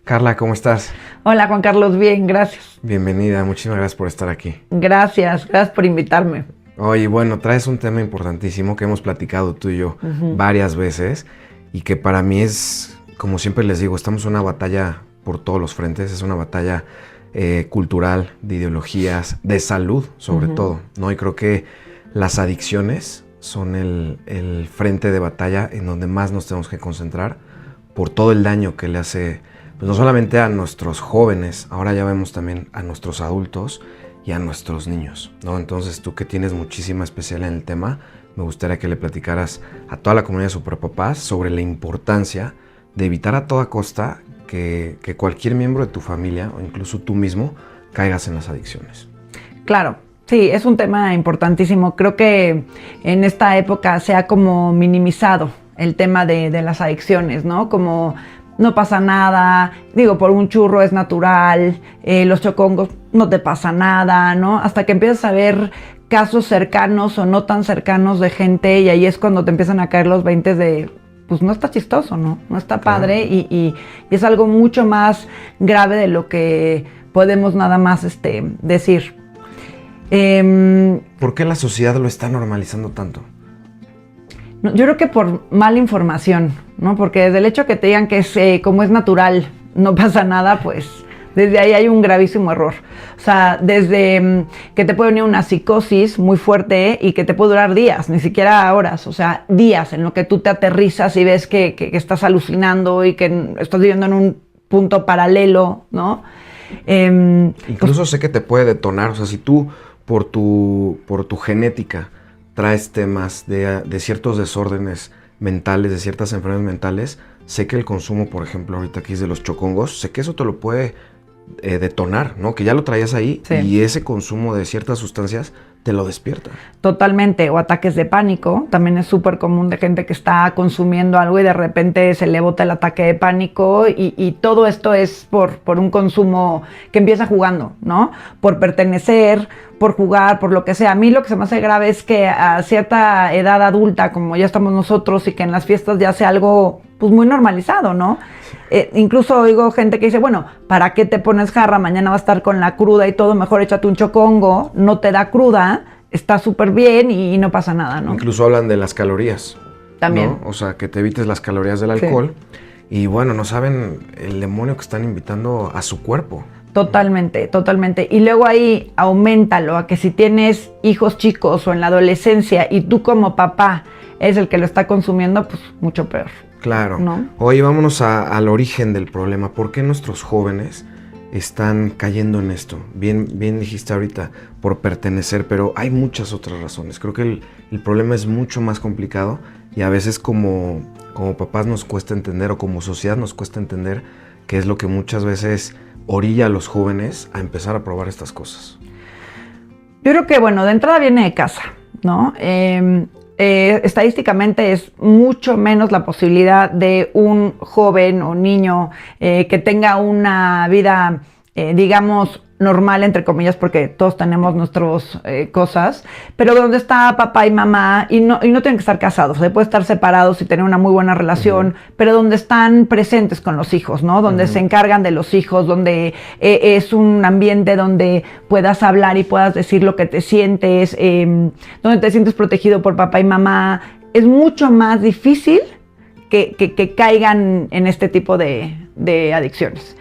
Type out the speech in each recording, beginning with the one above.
Carla, ¿cómo estás? Hola Juan Carlos, bien, gracias. Bienvenida, muchísimas gracias por estar aquí. Gracias por invitarme. Oye, bueno, traes un tema importantísimo que hemos platicado tú y yo varias veces y que para mí es, como siempre les digo, estamos en una batalla por todos los frentes, es una batalla cultural, de ideologías, de salud sobre todo, ¿no? Y creo que las adicciones son el frente de batalla en donde más nos tenemos que concentrar por todo el daño que le hace, pues no solamente a nuestros jóvenes, ahora ya vemos también a nuestros adultos y a nuestros niños, ¿no? Entonces tú que tienes muchísima especialidad en el tema, me gustaría que le platicaras a toda la comunidad de superpapás sobre la importancia de evitar a toda costa que cualquier miembro de tu familia o incluso tú mismo caigas en las adicciones. Claro, sí, es un tema importantísimo. Creo que en esta época se ha como minimizado el tema de las adicciones, ¿no? Como no pasa nada, digo, por un churro es natural, los chocongos no te pasa nada, ¿no? Hasta que empiezas a ver casos cercanos o no tan cercanos de gente y ahí es cuando te empiezan a caer los 20 de, pues no está chistoso, ¿no? No está padre y es algo mucho más grave de lo que podemos nada más decir. ¿Por qué la sociedad lo está normalizando tanto? Yo creo que por mala información, ¿no? Porque desde el hecho que te digan que es, como es natural, no pasa nada, pues desde ahí hay un gravísimo error. O sea, desde que te puede venir una psicosis muy fuerte y que te puede durar días, ni siquiera horas, o sea, días en lo que tú te aterrizas y ves que estás alucinando y que estás viviendo en un punto paralelo, ¿no? Incluso sé que te puede detonar, o sea, si tú por tu genética traes temas de ciertos desórdenes mentales, de ciertas enfermedades mentales, sé que el consumo, por ejemplo, ahorita aquí es de los chocongos, sé que eso te lo puede detonar, ¿no? Que ya lo traías ahí y ese consumo de ciertas sustancias te lo despierta. Totalmente, o ataques de pánico, también es súper común de gente que está consumiendo algo y de repente se le bota el ataque de pánico y todo esto es por un consumo que empieza jugando, ¿no? Por pertenecer, por jugar, por lo que sea. A mí lo que se me hace grave es que a cierta edad adulta, como ya estamos nosotros, y que en las fiestas ya sea algo pues muy normalizado, ¿no? Incluso oigo gente que dice, bueno, ¿para qué te pones jarra? Mañana va a estar con la cruda y todo, mejor échate un chocongo, no te da cruda, está súper bien y no pasa nada, ¿no? Incluso hablan de las calorías. También. ¿No? O sea, que te evites las calorías del alcohol. Sí. Y bueno, no saben el demonio que están invitando a su cuerpo. Totalmente, totalmente. Y luego ahí auméntalo a que si tienes hijos chicos o en la adolescencia y tú como papá es el que lo está consumiendo, pues mucho peor. Claro. ¿No? Oye, vámonos al origen del problema. ¿Por qué nuestros jóvenes están cayendo en esto? Bien dijiste ahorita, por pertenecer, pero hay muchas otras razones. Creo que el problema es mucho más complicado y a veces como papás nos cuesta entender o como sociedad nos cuesta entender que es lo que muchas veces orilla a los jóvenes a empezar a probar estas cosas. Yo creo que, bueno, de entrada viene de casa, ¿no? Estadísticamente es mucho menos la posibilidad de un joven o niño que tenga una vida, digamos, normal, entre comillas, porque todos tenemos nuestras cosas, pero donde está papá y mamá, y no tienen que estar casados, pueden estar separados y tener una muy buena relación, pero donde están presentes con los hijos, ¿no? Donde se encargan de los hijos, donde es un ambiente donde puedas hablar y puedas decir lo que te sientes, donde te sientes protegido por papá y mamá. Es mucho más difícil que caigan en este tipo de adicciones.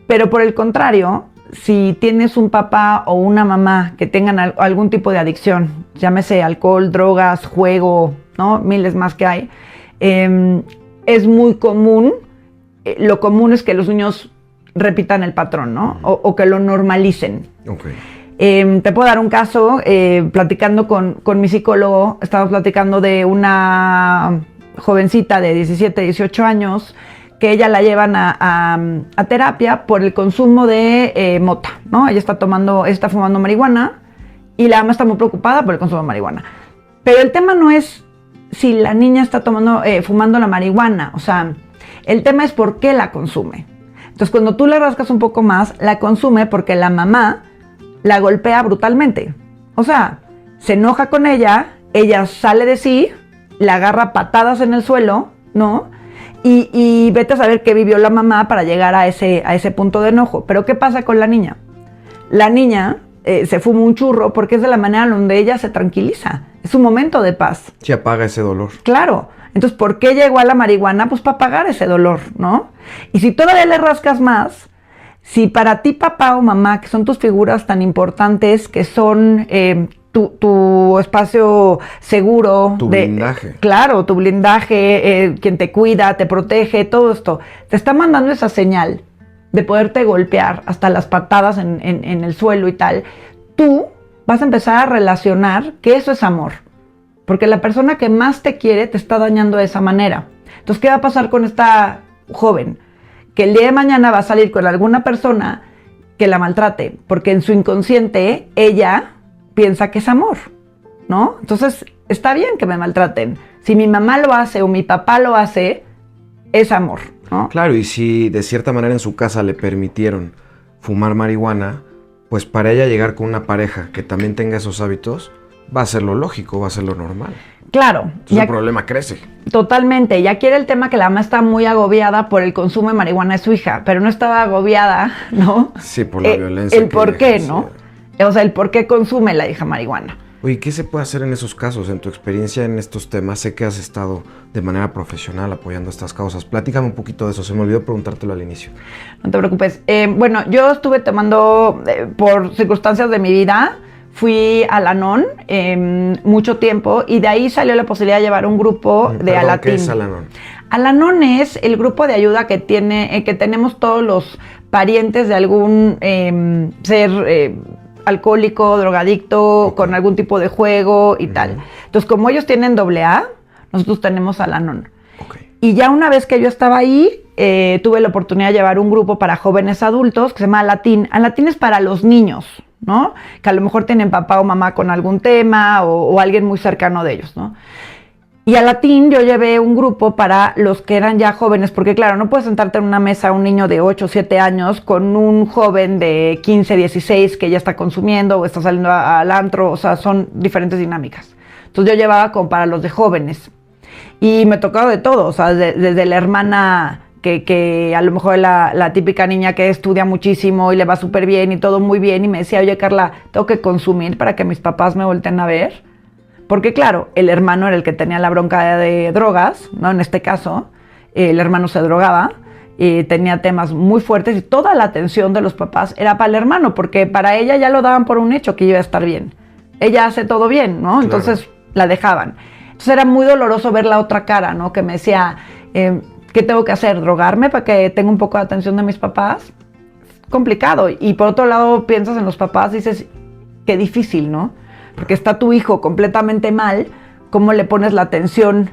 Pero por el contrario, si tienes un papá o una mamá que tengan algún tipo de adicción, llámese alcohol, drogas, juego, ¿no? Miles más que hay, es muy común, lo común es que los niños repitan el patrón, ¿no? O que lo normalicen. Okay. Te puedo dar un caso, platicando con mi psicólogo, estábamos platicando de una jovencita de 17, 18 años, que ella la llevan a terapia por el consumo de mota, ¿no? Ella está fumando marihuana y la mamá está muy preocupada por el consumo de marihuana. Pero el tema no es si la niña está fumando la marihuana, o sea, el tema es por qué la consume. Entonces, cuando tú le rascas un poco más, la consume porque la mamá la golpea brutalmente. O sea, se enoja con ella sale de sí, la agarra patadas en el suelo, ¿no? Y vete a saber qué vivió la mamá para llegar a ese punto de enojo. Pero ¿qué pasa con la niña? La niña se fuma un churro porque es de la manera donde ella se tranquiliza. Es un momento de paz. Sí, apaga ese dolor. Claro. Entonces, ¿por qué llegó a la marihuana? Pues para apagar ese dolor, ¿no? Y si todavía le rascas más, si para ti papá o mamá, que son tus figuras tan importantes, que son tu espacio seguro. Tu blindaje. Claro, tu blindaje, quien te cuida, te protege, todo esto. Te está mandando esa señal de poderte golpear hasta las patadas en el suelo y tal. Tú vas a empezar a relacionar que eso es amor. Porque la persona que más te quiere te está dañando de esa manera. Entonces, ¿qué va a pasar con esta joven? Que el día de mañana va a salir con alguna persona que la maltrate. Porque en su inconsciente, ella piensa que es amor, ¿no? Entonces, está bien que me maltraten. Si mi mamá lo hace o mi papá lo hace, es amor, ¿no? Claro, y si de cierta manera en su casa le permitieron fumar marihuana, pues para ella llegar con una pareja que también tenga esos hábitos, va a ser lo lógico, va a ser lo normal. Claro. Entonces el problema crece. Totalmente. Y aquí era el tema que la mamá está muy agobiada por el consumo de marihuana de su hija, pero no estaba agobiada, ¿no? Sí, por la violencia. El por qué, ¿no? O sea, el por qué consume la hija marihuana. Oye, ¿qué se puede hacer en esos casos? En tu experiencia en estos temas, sé que has estado de manera profesional apoyando estas causas. Platícame un poquito de eso, se me olvidó preguntártelo al inicio. No te preocupes. Bueno, yo estuve tomando, por circunstancias de mi vida, fui al Al-Anon mucho tiempo y de ahí salió la posibilidad de llevar un grupo de Al-Atin. ¿Qué es Al-Anon? Al-Anon es el grupo de ayuda que tenemos todos los parientes de algún ser alcohólico, drogadicto, con algún tipo de juego y tal. Entonces, como ellos tienen AA, nosotros tenemos Al-Anon. Y ya una vez que yo estaba ahí, tuve la oportunidad de llevar un grupo para jóvenes adultos que se llama Al-Atin. Al-Atin es para los niños, ¿no? Que a lo mejor tienen papá o mamá con algún tema o alguien muy cercano de ellos, ¿no? Y Al-Atin yo llevé un grupo para los que eran ya jóvenes, porque claro, no puedes sentarte en una mesa un niño de 8 o 7 años con un joven de 15, 16 que ya está consumiendo o está saliendo al antro, o sea, son diferentes dinámicas. Entonces yo llevaba como para los de jóvenes y me tocaba de todo, o sea, desde la hermana que a lo mejor es la típica niña que estudia muchísimo y le va súper bien y todo muy bien y me decía, oye Carla, tengo que consumir para que mis papás me volteen a ver. Porque claro, el hermano era el que tenía la bronca de drogas, ¿no? En este caso, el hermano se drogaba, tenía temas muy fuertes y toda la atención de los papás era para el hermano, porque para ella ya lo daban por un hecho que iba a estar bien. Ella hace todo bien, ¿no? Entonces la dejaban. Entonces era muy doloroso ver la otra cara, ¿no? Que me decía, ¿qué tengo que hacer? ¿Drogarme para que tenga un poco de atención de mis papás? Complicado. Y por otro lado piensas en los papás y dices, qué difícil, ¿no? Porque está tu hijo completamente mal, ¿cómo le pones la atención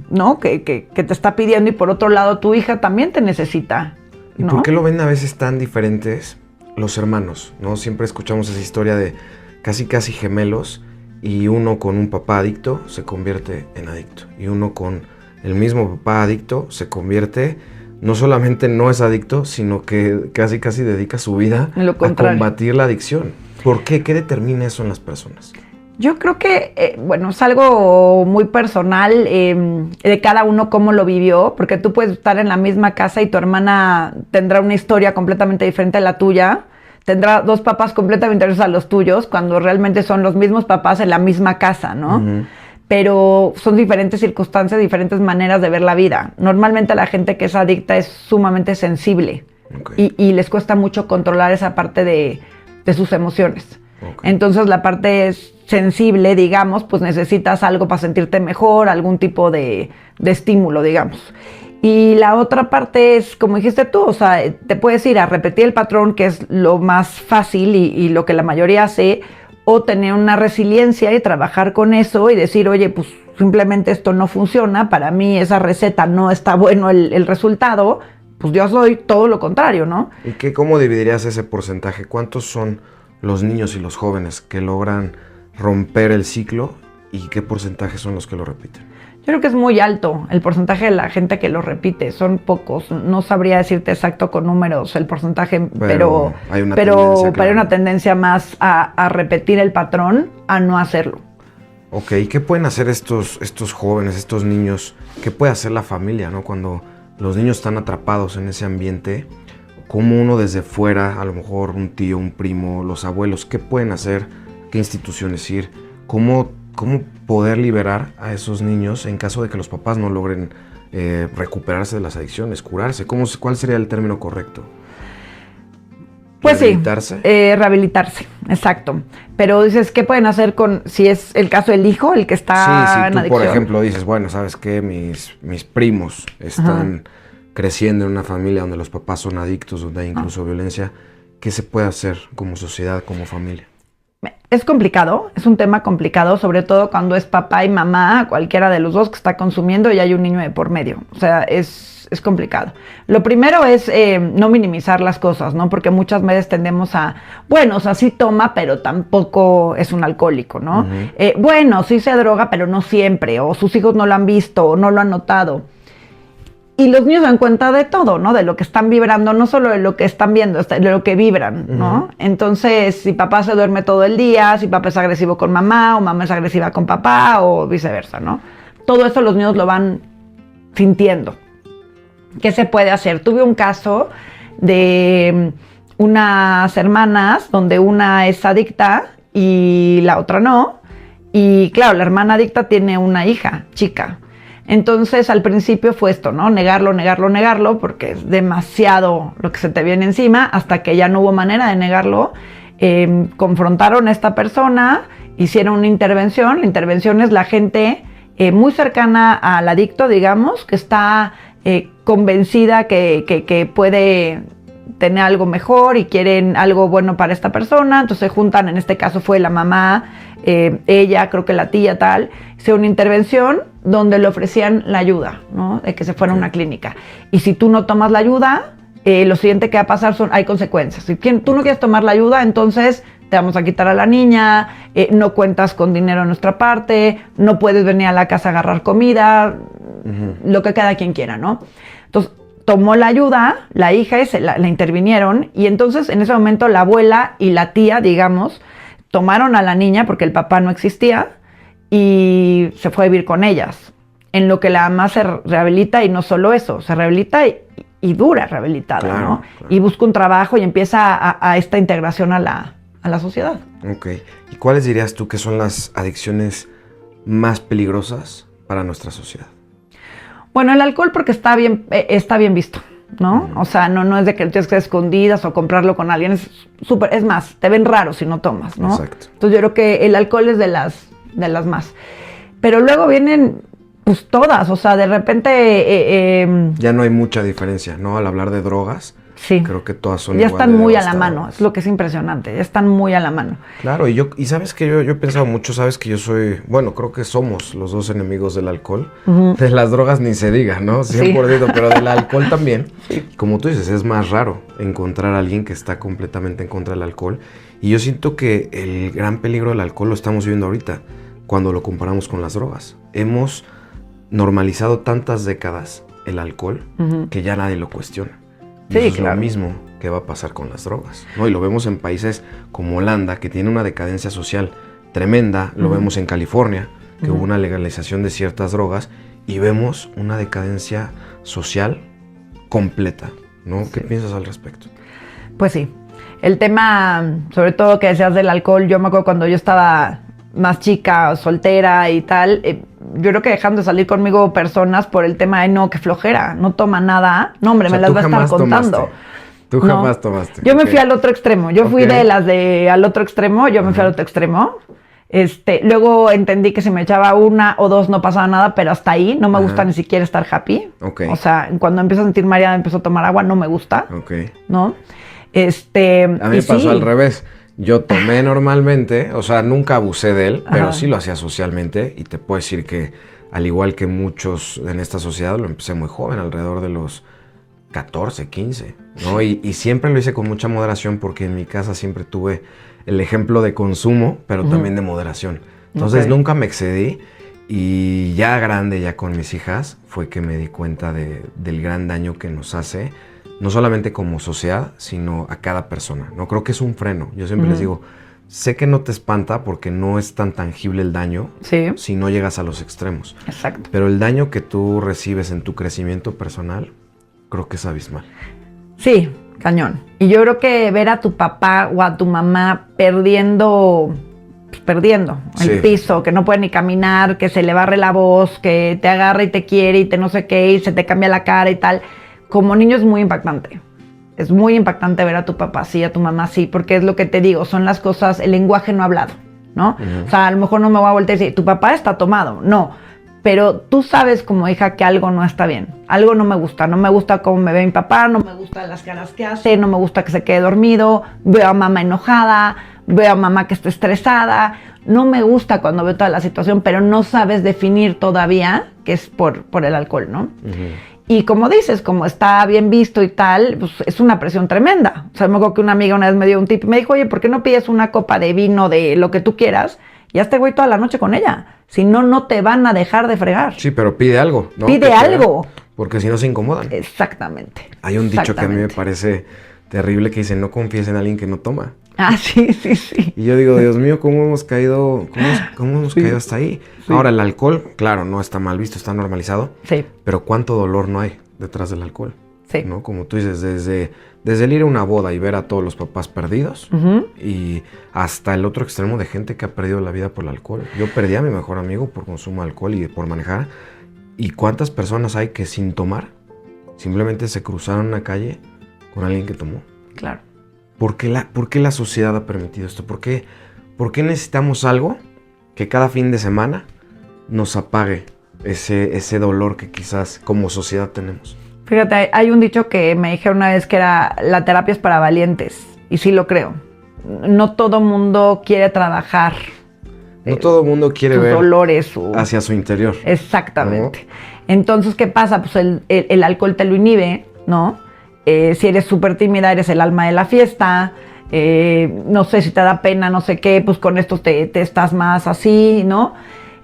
¿no? que te está pidiendo? Y por otro lado, tu hija también te necesita, ¿no? ¿Y por qué lo ven a veces tan diferentes los hermanos? ¿No? Siempre escuchamos esa historia de casi gemelos y uno con un papá adicto se convierte en adicto. Y uno con el mismo papá adicto se convierte, no solamente no es adicto, sino que casi dedica su vida a combatir la adicción. ¿Por qué? ¿Qué determina eso en las personas? Yo creo que, bueno, es algo muy personal de cada uno cómo lo vivió, porque tú puedes estar en la misma casa y tu hermana tendrá una historia completamente diferente a la tuya, tendrá dos papás completamente diferentes a los tuyos, cuando realmente son los mismos papás en la misma casa, ¿no? Uh-huh. Pero son diferentes circunstancias, diferentes maneras de ver la vida. Normalmente la gente que es adicta es sumamente sensible y les cuesta mucho controlar esa parte de sus emociones. Entonces la parte sensible, digamos, pues necesitas algo para sentirte mejor, algún tipo de estímulo, digamos. Y la otra parte es, como dijiste tú, o sea, te puedes ir a repetir el patrón, que es lo más fácil y lo que la mayoría hace, o tener una resiliencia y trabajar con eso y decir, oye, pues simplemente esto no funciona, para mí esa receta no está bueno el resultado, pues yo soy todo lo contrario, ¿no? ¿Y cómo dividirías ese porcentaje? ¿Cuántos son los niños y los jóvenes que logran romper el ciclo y qué porcentaje son los que lo repiten? Yo creo que es muy alto el porcentaje de la gente que lo repite, son pocos, no sabría decirte exacto con números el porcentaje, pero hay una tendencia más a repetir el patrón, a no hacerlo. Ok, ¿qué pueden hacer estos jóvenes, estos niños? ¿Qué puede hacer la familia, ¿no? Cuando los niños están atrapados en ese ambiente, ¿cómo uno desde fuera, a lo mejor un tío, un primo, los abuelos, qué pueden hacer? ¿Qué instituciones ir? ¿Cómo poder liberar a esos niños en caso de que los papás no logren recuperarse de las adicciones, curarse? ¿Cuál sería el término correcto? Pues ¿Rehabilitarse? Sí, rehabilitarse, exacto. Pero dices, ¿qué pueden hacer si es el caso del hijo, el que está en tú, adicción? por ejemplo, dices, bueno, ¿sabes qué? Mis primos están creciendo en una familia donde los papás son adictos, donde hay incluso violencia. ¿Qué se puede hacer como sociedad, como familia? Es complicado, es un tema complicado, sobre todo cuando es papá y mamá, cualquiera de los dos que está consumiendo y hay un niño de por medio. O sea, es complicado. Lo primero es no minimizar las cosas, ¿no? Porque muchas veces tendemos bueno, o sea, sí toma, pero tampoco es un alcohólico, ¿no? Bueno, sí se droga, pero no siempre, o sus hijos no lo han visto, o no lo han notado. Y los niños dan cuenta de todo, ¿no? De lo que están vibrando, no solo de lo que están viendo, de lo que vibran, ¿no? Entonces, si papá se duerme todo el día, si papá es agresivo con mamá, o mamá es agresiva con papá, o viceversa, ¿no? Todo eso los niños lo van sintiendo. ¿Qué se puede hacer? Tuve un caso de unas hermanas donde una es adicta y la otra no. Y claro, la hermana adicta tiene una hija chica. Entonces, al principio fue esto, ¿no? Negarlo, porque es demasiado lo que se te viene encima, hasta que ya no hubo manera de negarlo. Confrontaron a esta persona, hicieron una intervención. La intervención es la gente muy cercana al adicto, digamos, que está convencida que puede tener algo mejor y quieren algo bueno para esta persona. Entonces se juntan, en este caso fue la mamá, ella, creo que la tía, tal. Hizo una intervención donde le ofrecían la ayuda, ¿no? De que se fuera a una clínica. Y si tú no tomas la ayuda, lo siguiente que va a pasar hay consecuencias. Si tú no quieres tomar la ayuda, entonces te vamos a quitar a la niña, no cuentas con dinero en nuestra parte, no puedes venir a la casa a agarrar comida, lo que cada quien quiera, ¿no? Entonces, tomó la ayuda, la hija la intervinieron, y entonces en ese momento la abuela y la tía, digamos, tomaron a la niña porque el papá no existía y se fue a vivir con ellas. En lo que la mamá se rehabilita, y no solo eso, se rehabilita y dura rehabilitada, claro, ¿no? Claro. Y busca un trabajo y empieza a esta integración a la sociedad. Ok. ¿Y cuáles dirías tú que son las adicciones más peligrosas para nuestra sociedad? Bueno, el alcohol porque está bien visto, ¿no? O sea, no es de que tienes que ir escondidas o comprarlo con alguien, es más, te ven raro si no tomas, ¿no? Exacto. Entonces yo creo que el alcohol es de las más. Pero luego vienen, pues todas, o sea, de repente... ya no hay mucha diferencia, ¿no? Al hablar de drogas, sí, creo que todas son ya igual están muy a la mano, es lo que es impresionante, ya están muy a la mano. Claro, y sabes que yo he pensado mucho, sabes que yo soy, bueno, creo que somos los dos enemigos del alcohol, de las drogas ni se diga, ¿no? 100%, sí. Pero del alcohol también. Sí. Como tú dices, es más raro encontrar a alguien que está completamente en contra del alcohol, y yo siento que el gran peligro del alcohol lo estamos viendo ahorita, cuando lo comparamos con las drogas. Hemos normalizado tantas décadas el alcohol que ya nadie lo cuestiona. Y sí, eso es lo mismo que va a pasar con las drogas, ¿no? Y lo vemos en países como Holanda, que tiene una decadencia social tremenda. Lo vemos en California, que hubo una legalización de ciertas drogas, y vemos una decadencia social completa, ¿no? Sí. ¿Qué piensas al respecto? Pues sí. El tema, sobre todo que decías del alcohol, yo me acuerdo cuando yo estaba más chica, soltera y tal, yo creo que dejan de salir conmigo personas por el tema de no, que flojera, no toma nada. No, hombre, o sea, me las va a estar contando. Tú jamás tomaste. Yo me fui al otro extremo. Yo fui de las al otro extremo, yo me fui al otro extremo. Luego entendí que si me echaba una o dos no pasaba nada, pero hasta ahí no me gusta ni siquiera estar happy. O sea, cuando empiezo a sentir mareada, empiezo a tomar agua, no me gusta. ¿No? A mí me pasó al revés. Yo tomé normalmente, o sea, nunca abusé de él, pero sí lo hacía socialmente, y te puedo decir que, al igual que muchos en esta sociedad, lo empecé muy joven, alrededor de los 14, 15, ¿no? Y siempre lo hice con mucha moderación, porque en mi casa siempre tuve el ejemplo de consumo, pero también de moderación. Entonces nunca me excedí, y ya grande, ya con mis hijas, fue que me di cuenta del gran daño que nos hace, no solamente como sociedad, sino a cada persona. No creo que es un freno. Yo siempre les digo, sé que no te espanta porque no es tan tangible el daño si no llegas a los extremos. Exacto. Pero el daño que tú recibes en tu crecimiento personal, creo que es abismal. Sí, cañón. Y yo creo que ver a tu papá o a tu mamá perdiendo el piso, que no puede ni caminar, que se le barre la voz, que te agarra y te quiere y te no sé qué, y se te cambia la cara y tal, como niño es muy impactante. Es muy impactante ver a tu papá así, a tu mamá así, porque es lo que te digo, son las cosas, el lenguaje no hablado, ¿no? Uh-huh. O sea, a lo mejor no me voy a voltear y decir, tu papá está tomado, no. Pero tú sabes como hija que algo no está bien, algo no me gusta cómo me ve mi papá, no me gustan las caras que hace, no me gusta que se quede dormido, veo a mamá enojada, veo a mamá que está estresada, no me gusta cuando veo toda la situación, pero no sabes definir todavía que es por el alcohol, ¿no? Uh-huh. Y como dices, como está bien visto y tal, pues es una presión tremenda. O sea, me acuerdo que una amiga una vez me dio un tip y me dijo, oye, ¿por qué no pides una copa de vino de lo que tú quieras? Y hazte güey toda la noche con ella. Si no, no te van a dejar de fregar. Sí, pero pide algo, ¿no? Pide algo. Porque si no se incomodan. Exactamente. Hay un dicho que a mí me parece terrible que dice, no confíes en alguien que no toma. Ah, sí. Y yo digo, Dios mío, ¿cómo hemos caído caído hasta ahí? Sí. Ahora, el alcohol, claro, no está mal visto, está normalizado. Sí. Pero ¿cuánto dolor no hay detrás del alcohol? Sí. ¿No? Como tú dices, desde el ir a una boda y ver a todos los papás perdidos, uh-huh, y hasta el otro extremo de gente que ha perdido la vida por el alcohol. Yo perdí a mi mejor amigo por consumo de alcohol y por manejar. ¿Y cuántas personas hay que sin tomar simplemente se cruzaron una calle con alguien que tomó? Claro. ¿Por qué la sociedad ha permitido esto? ¿Por qué necesitamos algo que cada fin de semana nos apague ese dolor que quizás como sociedad tenemos? Fíjate, hay un dicho que me dijeron una vez que era, la terapia es para valientes, y sí lo creo. No todo mundo quiere trabajar. No todo mundo quiere ver dolores hacia su interior. Exactamente. ¿No? Entonces, ¿qué pasa? Pues el alcohol te lo inhibe, ¿no? Si eres súper tímida, eres el alma de la fiesta. No sé, si te da pena, no sé qué, pues con esto te estás más así, ¿no?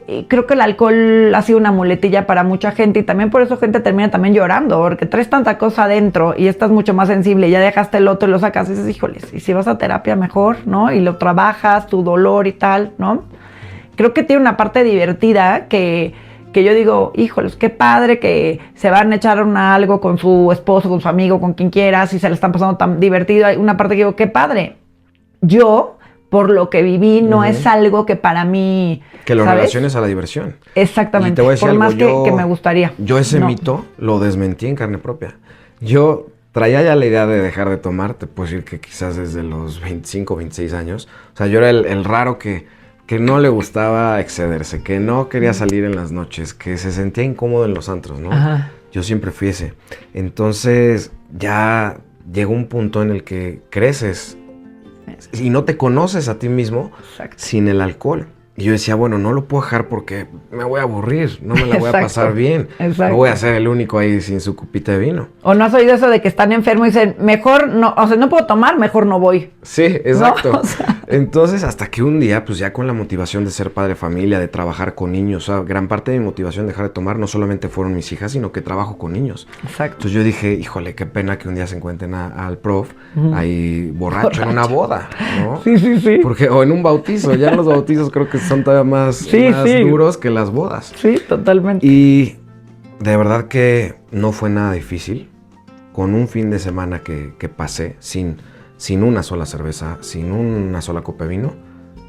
Y creo que el alcohol ha sido una muletilla para mucha gente y también por eso gente termina también llorando, porque traes tanta cosa adentro y estás mucho más sensible, ya dejaste el otro y lo sacas y dices, híjoles, y si vas a terapia mejor, ¿no? Y lo trabajas, tu dolor y tal, ¿no? Creo que tiene una parte divertida que yo digo, híjoles, qué padre que se van a echar algo con su esposo, con su amigo, con quien quieras, y se le están pasando tan divertido. Hay una parte que digo, qué padre. Yo, por lo que viví, no, uh-huh, es algo que para mí, que lo relaciones a la diversión. Exactamente, y te voy a decir por algo, más que me gustaría. Yo ese mito lo desmentí en carne propia. Yo traía ya la idea de dejar de tomar, te puedo decir que quizás desde los 25, 26 años. O sea, yo era el raro que no le gustaba excederse, que no quería salir en las noches, que se sentía incómodo en los antros, ¿no? Ajá. Yo siempre fui ese. Entonces, ya llegó un punto en el que creces y no te conoces a ti mismo. Exacto. Sin el alcohol. Y yo decía, bueno, no lo puedo dejar porque me voy a aburrir, no me la voy a pasar bien. Exacto. No voy a ser el único ahí sin su copita de vino. O no has oído eso de que están enfermos y dicen, mejor no, o sea, no puedo tomar, mejor no voy. Sí, exacto. ¿No? O sea, entonces, hasta que un día, pues ya con la motivación de ser padre de familia, de trabajar con niños, o sea, gran parte de mi motivación de dejar de tomar no solamente fueron mis hijas, sino que trabajo con niños. Exacto. Entonces yo dije, híjole, qué pena que un día se encuentren al prof ahí borracho en una boda, ¿no? Sí. Porque, o en un bautizo, ya los bautizos creo que son todavía más duros que las bodas. Sí, totalmente. Y de verdad que no fue nada difícil. Con un fin de semana que pasé sin una sola cerveza, sin una sola copa de vino,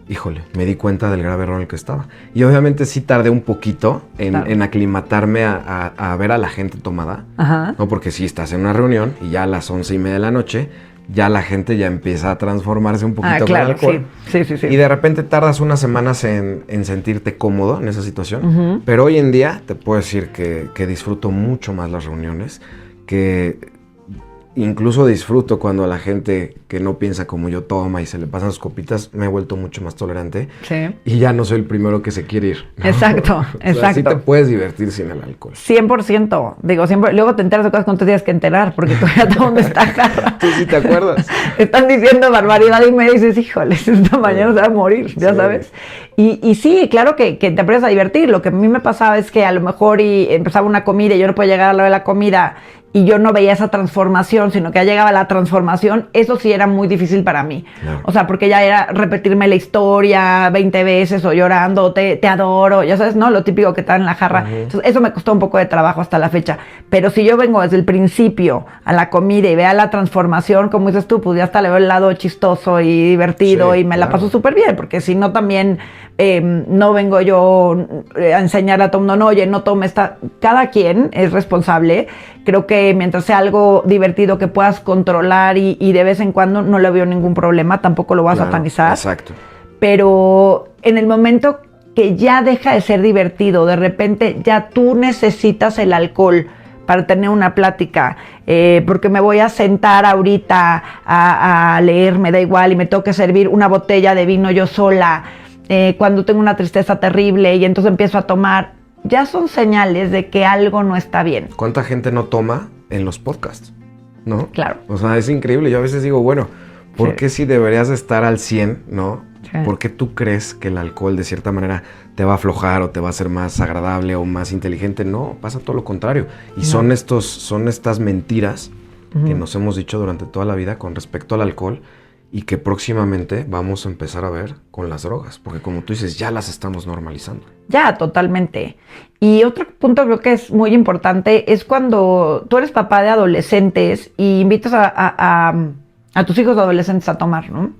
híjole, me di cuenta del grave error en el que estaba. Y obviamente sí tardé un poquito en aclimatarme a ver a la gente tomada. Ajá. No, porque si estás en una reunión y ya a las 11:30 de la noche, ya la gente ya empieza a transformarse un poquito con el alcohol. Sí. Y de repente tardas unas semanas en sentirte cómodo en esa situación. Uh-huh. Pero hoy en día te puedo decir que disfruto mucho más las reuniones, que incluso disfruto cuando la gente que no piensa como yo toma y se le pasan sus copitas, me he vuelto mucho más tolerante. Sí. Y ya no soy el primero que se quiere ir, ¿no? Exacto. O sea, sí te puedes divertir sin el alcohol. 100%. Digo, siempre, luego te enteras de cosas que no te tienes que enterar, porque todavía todo el mundo está jarra. Tú sí te acuerdas. Están diciendo barbaridad y me dices, híjoles, esta mañana se va a morir, ya sabes. Y sí, claro que te aprendes a divertir. Lo que a mí me pasaba es que a lo mejor empezaba una comida y yo no podía llegar a la hora de la comida y yo no veía esa transformación, sino que ya llegaba la transformación, eso sí era muy difícil para mí. Claro. O sea, porque ya era repetirme la historia 20 veces o llorando, te adoro, ya sabes, ¿no? Lo típico que está en la jarra. Entonces, eso me costó un poco de trabajo hasta la fecha. Pero si yo vengo desde el principio a la comida y vea la transformación, como dices tú, pues ya hasta le veo el lado chistoso y divertido y me la paso súper bien, porque si no también no vengo yo a enseñar a todo el mundo, no, oye, no tome esta. Cada quien es responsable. Creo que mientras sea algo divertido que puedas controlar y de vez en cuando, no le veo ningún problema, tampoco lo voy a satanizar. Exacto. Pero en el momento que ya deja de ser divertido, de repente ya tú necesitas el alcohol para tener una plática, porque me voy a sentar ahorita a leer, me da igual, y me tengo que servir una botella de vino yo sola, cuando tengo una tristeza terrible y entonces empiezo a tomar, ya son señales de que algo no está bien. ¿Cuánta gente no toma en los podcasts? ¿No? Claro. O sea, es increíble. Yo a veces digo, bueno, ¿por qué si deberías de estar al 100, no? Sí. ¿Por qué tú crees que el alcohol de cierta manera te va a aflojar o te va a hacer más agradable o más inteligente? No, pasa todo lo contrario. Y son estas mentiras que nos hemos dicho durante toda la vida con respecto al alcohol y que próximamente vamos a empezar a ver con las drogas, porque como tú dices, ya las estamos normalizando. Ya, totalmente. Y otro punto creo que es muy importante es cuando tú eres papá de adolescentes y invitas a tus hijos adolescentes a tomar, ¿no?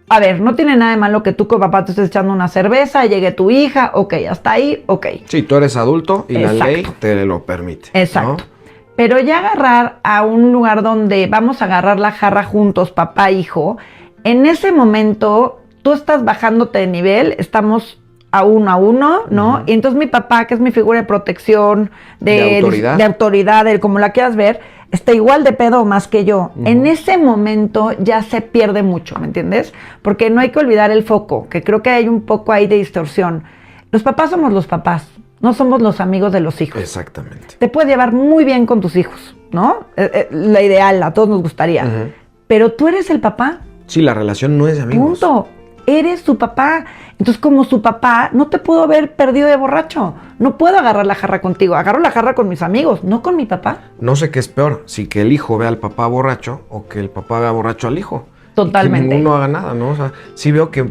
A ver, no tiene nada de malo que tú como papá te estés echando una cerveza, llegue tu hija, ok, hasta ahí, ok. Sí, tú eres adulto y la ley te lo permite. Exacto. ¿No? Pero ya agarrar a un lugar donde vamos a agarrar la jarra juntos, papá, hijo, en ese momento tú estás bajándote de nivel, estamos a uno, ¿no? Y entonces mi papá, que es mi figura de protección, de autoridad, como la quieras ver, está igual de pedo o más que yo. En ese momento ya se pierde mucho, ¿me entiendes? Porque no hay que olvidar el foco, que creo que hay un poco ahí de distorsión. Los papás somos los papás. No somos los amigos de los hijos. Exactamente. Te puedes llevar muy bien con tus hijos, ¿no? La ideal, a todos nos gustaría. Pero tú eres el papá. Sí, la relación no es de amigos. Punto. Eres su papá. Entonces, como su papá, no te puedo haber perdido de borracho. No puedo agarrar la jarra contigo. Agarro la jarra con mis amigos, no con mi papá. No sé qué es peor, si que el hijo vea al papá borracho o que el papá vea borracho al hijo. Totalmente. Y que ninguno haga nada, ¿no? O sea, sí veo que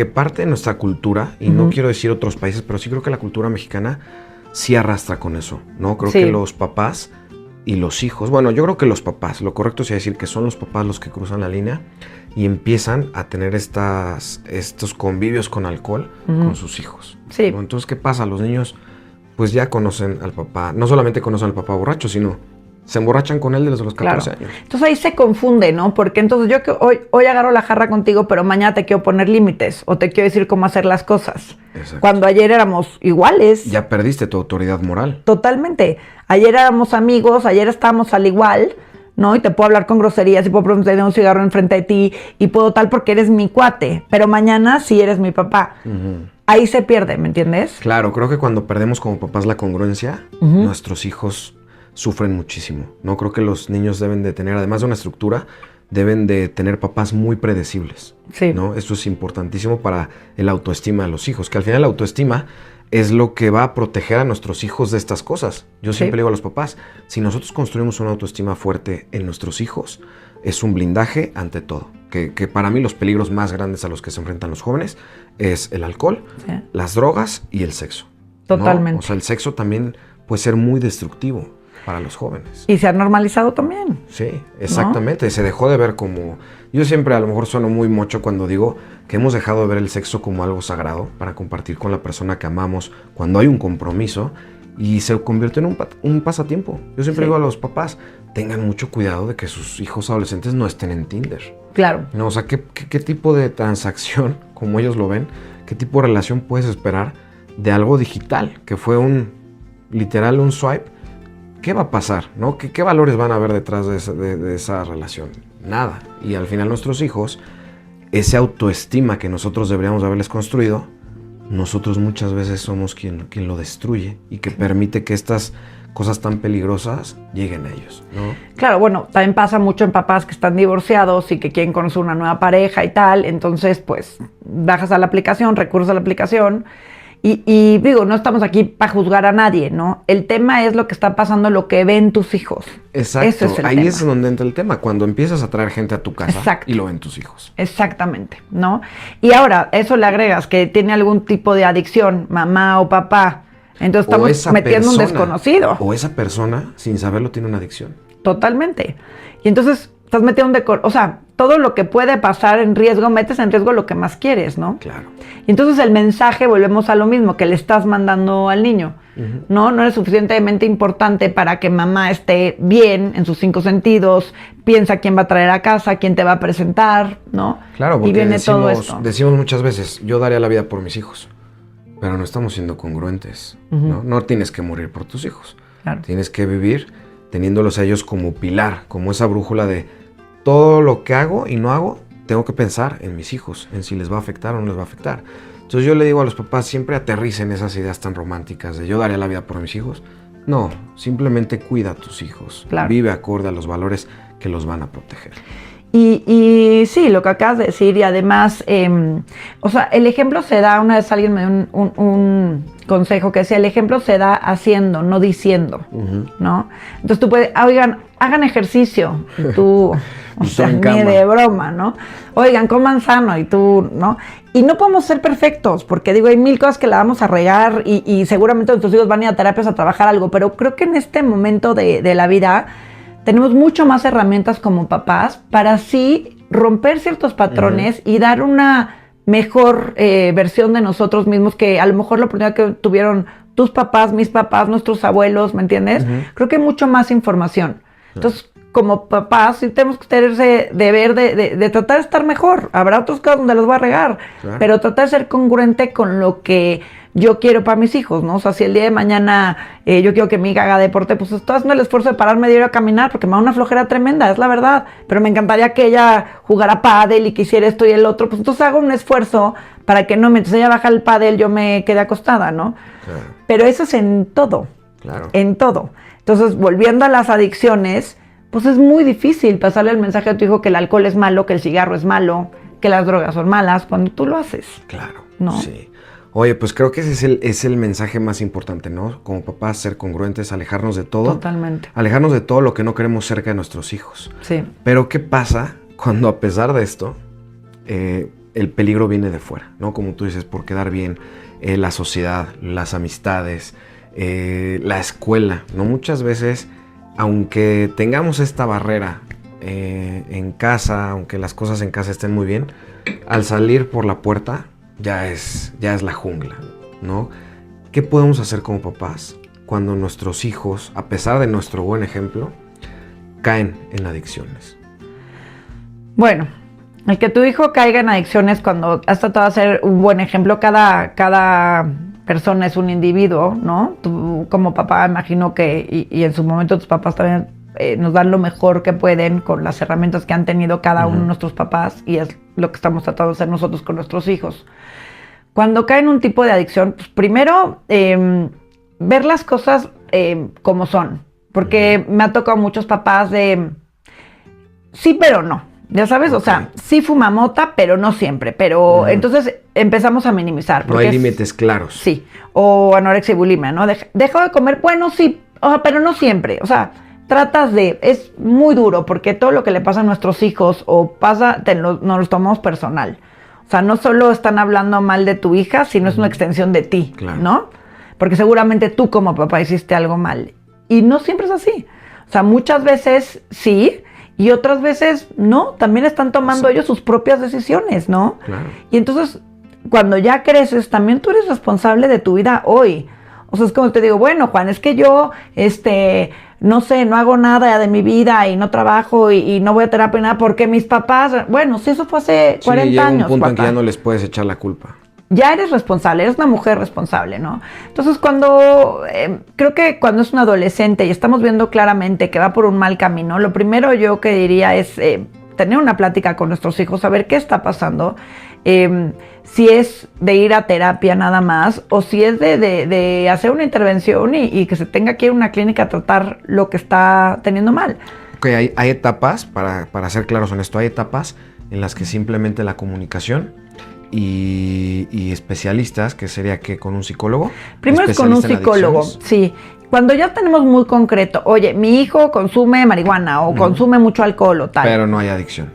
parte de nuestra cultura, y no quiero decir otros países, pero sí creo que la cultura mexicana sí arrastra con eso, ¿no? Creo que los papás y los hijos, bueno, yo creo que los papás, lo correcto sería decir que son los papás los que cruzan la línea y empiezan a tener estos convivios con alcohol con sus hijos. Sí. ¿No? Entonces, ¿qué pasa? Los niños, pues ya conocen al papá, no solamente conocen al papá borracho, sino se emborrachan con él desde los 14 años. Entonces ahí se confunde, ¿no? Porque entonces yo que hoy agarro la jarra contigo, pero mañana te quiero poner límites o te quiero decir cómo hacer las cosas. Exacto. Cuando ayer éramos iguales. Ya perdiste tu autoridad moral. Totalmente. Ayer éramos amigos, ayer estábamos al igual, ¿no? Y te puedo hablar con groserías y puedo preguntar un cigarro enfrente de ti y puedo tal porque eres mi cuate, pero mañana sí eres mi papá. Ahí se pierde, ¿me entiendes? Claro, creo que cuando perdemos como papás la congruencia, nuestros hijos sufren muchísimo, ¿no? Creo que los niños deben de tener, además de una estructura, deben de tener papás muy predecibles, ¿no? Esto es importantísimo para el autoestima de los hijos, que al final la autoestima es lo que va a proteger a nuestros hijos de estas cosas. Yo siempre digo a los papás, si nosotros construimos una autoestima fuerte en nuestros hijos, es un blindaje ante todo. Que para mí los peligros más grandes a los que se enfrentan los jóvenes es el alcohol, las drogas y el sexo. Totalmente. ¿No? O sea, el sexo también puede ser muy destructivo para los jóvenes. Y se ha normalizado también. Sí, exactamente. ¿No? Se dejó de ver como... Yo siempre a lo mejor sueno muy mocho cuando digo que hemos dejado de ver el sexo como algo sagrado para compartir con la persona que amamos cuando hay un compromiso y se convierte en un pasatiempo. Yo siempre digo a los papás, tengan mucho cuidado de que sus hijos adolescentes no estén en Tinder. Claro. No, o sea, ¿qué tipo de transacción, como ellos lo ven, qué tipo de relación puedes esperar de algo digital, que fue literal un swipe? ¿Qué va a pasar? ¿No? ¿Qué valores van a haber detrás de esa relación? Nada. Y al final nuestros hijos, esa autoestima que nosotros deberíamos haberles construido, nosotros muchas veces somos quien lo destruye y que permite que estas cosas tan peligrosas lleguen a ellos, ¿no? Claro, bueno, también pasa mucho en papás que están divorciados y que quieren conocer una nueva pareja y tal, entonces pues bajas a la aplicación, recurres a la aplicación Y digo, no estamos aquí para juzgar a nadie, ¿no? El tema es lo que está pasando, lo que ven tus hijos. Exacto, Ese es el ahí tema. es donde entra el tema, cuando empiezas a traer gente a tu casa. Exacto. Y lo ven tus hijos. Exactamente, ¿no? Y ahora, eso le agregas que tiene algún tipo de adicción, mamá o papá, entonces estamos metiendo un desconocido. O esa persona, sin saberlo, tiene una adicción. Totalmente. Y entonces estás metiendo o sea, todo lo que puede pasar en riesgo, metes en riesgo lo que más quieres, ¿no? Claro. Y entonces el mensaje, volvemos a lo mismo, que le estás mandando al niño. No eres suficientemente importante para que mamá esté bien en sus 5 sentidos, piensa quién va a traer a casa, quién te va a presentar, ¿no? Claro, porque y viene todo esto. decimos muchas veces, yo daría la vida por mis hijos, pero no estamos siendo congruentes, ¿no? No tienes que morir por tus hijos. Claro. Tienes que vivir teniéndolos a ellos como pilar, como esa brújula de todo lo que hago y no hago, tengo que pensar en mis hijos, en si les va a afectar o no les va a afectar. Entonces yo le digo a los papás, siempre aterricen esas ideas tan románticas de yo daría la vida por mis hijos. No, simplemente cuida a tus hijos. Claro. Vive acorde a los valores que los van a proteger. Y sí, lo que acabas de decir, y además, o sea, el ejemplo se da, una vez alguien me dio un consejo que decía, el ejemplo se da haciendo, no diciendo, ¿no? Entonces tú puedes, oigan, hagan ejercicio, y tú, o sea, ni de broma, ¿no? Oigan, coman sano, y tú, ¿no? Y no podemos ser perfectos, porque digo, hay 1000 cosas que la vamos a regar, y seguramente nuestros hijos van a ir a terapias a trabajar algo, pero creo que en este momento de la vida, tenemos mucho más herramientas como papás para así romper ciertos patrones y dar una mejor versión de nosotros mismos, que a lo mejor la oportunidad que tuvieron tus papás, mis papás, nuestros abuelos, ¿me entiendes? Creo que hay mucho más información. Entonces, como papás, sí tenemos que tener ese deber de tratar de estar mejor. Habrá otros casos donde los voy a regar, pero tratar de ser congruente con lo que yo quiero para mis hijos, ¿no? O sea, si el día de mañana yo quiero que mi hija haga deporte, pues estoy haciendo el esfuerzo de pararme de ir a caminar, porque me da una flojera tremenda, es la verdad. Pero me encantaría que ella jugara pádel y que hiciera esto y el otro. Pues entonces hago un esfuerzo para que no, mientras ella baja el pádel, yo me quede acostada, ¿no? Claro. Pero eso es en todo. Claro. En todo. Entonces, volviendo a las adicciones, pues es muy difícil pasarle el mensaje a tu hijo que el alcohol es malo, que el cigarro es malo, que las drogas son malas, cuando tú lo haces. Claro, ¿no? Sí. Oye, pues creo que ese es el mensaje más importante, ¿no? Como papás, ser congruentes, alejarnos de todo. Totalmente. Alejarnos de todo lo que no queremos cerca de nuestros hijos. Sí. Pero ¿qué pasa cuando a pesar de esto, el peligro viene de fuera, ¿no? Como tú dices, por quedar bien, la sociedad, las amistades, la escuela, ¿no? Muchas veces, aunque tengamos esta barrera en casa, aunque las cosas en casa estén muy bien, al salir por la puerta ya es la jungla, ¿no? ¿Qué podemos hacer como papás cuando nuestros hijos, a pesar de nuestro buen ejemplo, caen en adicciones? Bueno, el que tu hijo caiga en adicciones cuando has tratado de ser un buen ejemplo, cada persona es un individuo, ¿no? Tú como papá imagino que, y en su momento tus papás también nos dan lo mejor que pueden con las herramientas que han tenido cada uno de nuestros papás, y es lo que estamos tratando de hacer nosotros con nuestros hijos. Cuando cae en un tipo de adicción, pues primero ver las cosas como son, porque me ha tocado muchos papás de sí pero no, ya sabes, o sea, sí fuma mota, pero no siempre, pero entonces empezamos a minimizar. No hay límites claros. Sí, o anorexia y bulimia, ¿no? Dejo de comer, bueno, sí, pero no siempre, o sea, tratas de, es muy duro porque todo lo que le pasa a nuestros hijos o pasa, nos lo tomamos personal. O sea, no solo están hablando mal de tu hija, sino es una extensión de ti, claro, ¿no? Porque seguramente tú como papá hiciste algo mal. Y no siempre es así. O sea, muchas veces sí, y otras veces no. También están tomando ellos sus propias decisiones, ¿no? Claro. Y entonces, cuando ya creces, también tú eres responsable de tu vida hoy. O sea, es como te digo, bueno, Juan, es que yo, no sé, no hago nada de mi vida y no trabajo y no voy a terapia nada porque mis papás, bueno, si eso fue hace 40 años. Llega un punto en que ya no les puedes echar la culpa. Ya eres responsable, eres una mujer responsable, ¿no? Entonces, cuando, creo que cuando es un adolescente y estamos viendo claramente que va por un mal camino, lo primero yo que diría es tener una plática con nuestros hijos, saber qué está pasando, si es de ir a terapia nada más, o si es de hacer una intervención y que se tenga que ir a una clínica a tratar lo que está teniendo mal. Ok, hay etapas, para ser claros en esto, hay etapas en las que simplemente la comunicación y especialistas, que sería que con un psicólogo. Primero es con un psicólogo, sí. Cuando ya tenemos muy concreto, oye, mi hijo consume marihuana o consume mucho alcohol o tal. Pero no hay adicción.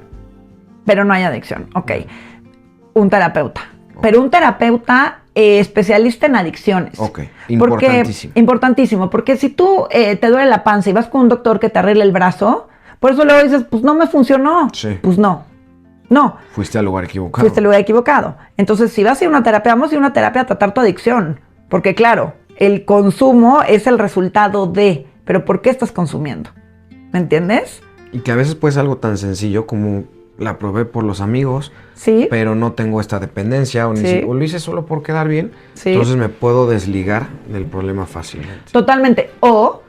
Pero no hay adicción, ok. Un terapeuta. Pero un terapeuta especialista en adicciones. Ok, importantísimo. Importantísimo, porque si tú te duele la panza y vas con un doctor que te arregle el brazo, por eso luego dices, pues no me funcionó. Sí. Pues no. No. Fuiste al lugar equivocado. Fuiste al lugar equivocado. Entonces, si vas a ir a una terapia, vamos a ir a una terapia a tratar tu adicción. Porque claro, el consumo es el resultado de, pero ¿por qué estás consumiendo? ¿Me entiendes? Y que a veces puede ser algo tan sencillo como la probé por los amigos, sí, pero no tengo esta dependencia o lo hice solo por quedar bien, sí. Entonces me puedo desligar del problema fácilmente. Totalmente. O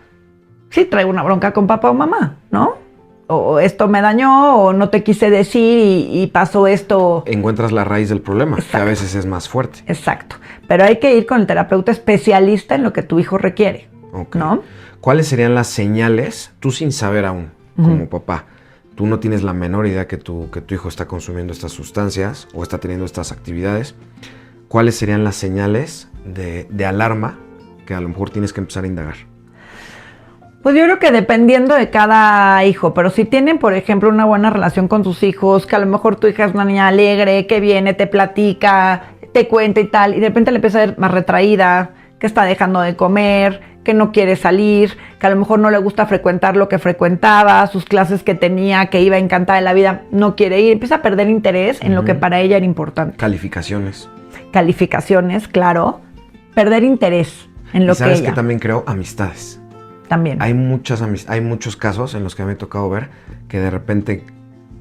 sí traigo una bronca con papá o mamá, ¿no? O esto me dañó, o no te quise decir y pasó esto. Encuentras la raíz del problema, Exacto. que a veces es más fuerte. Exacto. Pero hay que ir con el terapeuta especialista en lo que tu hijo requiere, ¿no? ¿Cuáles serían las señales, tú sin saber aún, como papá? Tú no tienes la menor idea que tu hijo está consumiendo estas sustancias o está teniendo estas actividades. ¿Cuáles serían las señales de alarma que a lo mejor tienes que empezar a indagar? Pues yo creo que dependiendo de cada hijo, pero si tienen, por ejemplo, una buena relación con tus hijos, que a lo mejor tu hija es una niña alegre, que viene, te platica, te cuenta y tal, y de repente le empieza a ver más retraída, que está dejando de comer, que no quiere salir, que a lo mejor no le gusta frecuentar lo que frecuentaba, sus clases que tenía, que iba encantada de la vida, no quiere ir, empieza a perder interés en lo que para ella era importante. Calificaciones. Calificaciones, claro. Perder interés en lo que ella. ¿Sabes que también creo? Amistades. También. Hay muchos casos en los que me ha tocado ver que de repente,